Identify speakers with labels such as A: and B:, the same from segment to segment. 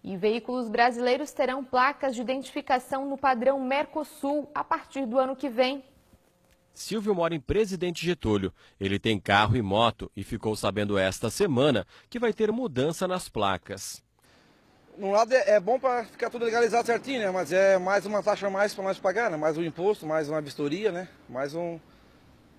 A: E veículos brasileiros terão placas de identificação no padrão Mercosul a partir do ano que vem.
B: Silvio mora em Presidente Getúlio. Ele tem carro e moto e ficou sabendo esta semana que vai ter mudança nas placas.
C: No lado é bom para ficar tudo legalizado certinho, né? Mas é mais uma taxa a mais para nós pagar, né? Mais um imposto, mais uma vistoria, né? Mais um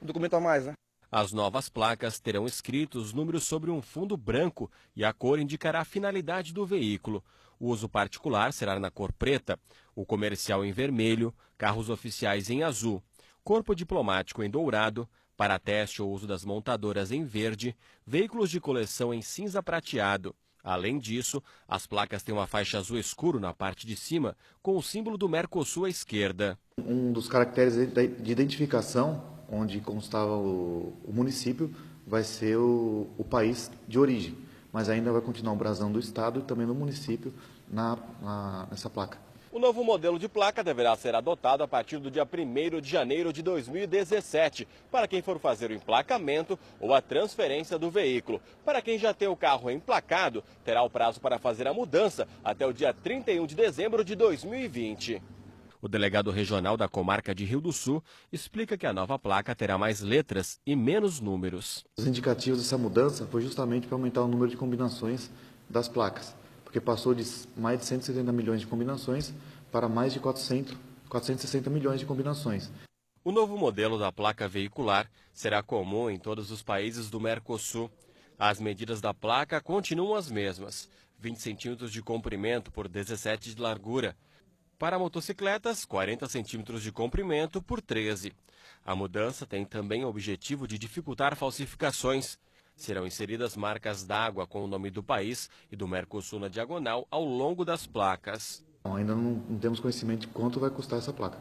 C: documento a mais, né?
B: As novas placas terão escritos os números sobre um fundo branco e a cor indicará a finalidade do veículo. O uso particular será na cor preta, o comercial em vermelho, carros oficiais em azul, corpo diplomático em dourado, para teste ou uso das montadoras em verde, veículos de coleção em cinza prateado. Além disso, as placas têm uma faixa azul escuro na parte de cima, com o símbolo do Mercosul à esquerda.
D: Um dos caracteres de identificação, onde constava o município, vai ser o país de origem, mas ainda vai continuar o brasão do estado e também do município nessa placa.
B: O novo modelo de placa deverá ser adotado a partir do dia 1º de janeiro de 2017, para quem for fazer o emplacamento ou a transferência do veículo. Para quem já tem o carro emplacado, terá o prazo para fazer a mudança até o dia 31 de dezembro de 2020. O delegado regional da comarca de Rio do Sul explica que a nova placa terá mais letras e menos números.
D: Os indicativos dessa mudança foi justamente para aumentar o número de combinações das placas, porque passou de mais de 170 milhões de combinações para mais de 460 milhões de combinações.
B: O novo modelo da placa veicular será comum em todos os países do Mercosul. As medidas da placa continuam as mesmas, 20 centímetros de comprimento por 17 de largura. Para motocicletas, 40 centímetros de comprimento por 13. A mudança tem também o objetivo de dificultar falsificações. Serão inseridas marcas d'água com o nome do país e do Mercosul na diagonal ao longo das placas.
D: Ainda não temos conhecimento de quanto vai custar essa placa.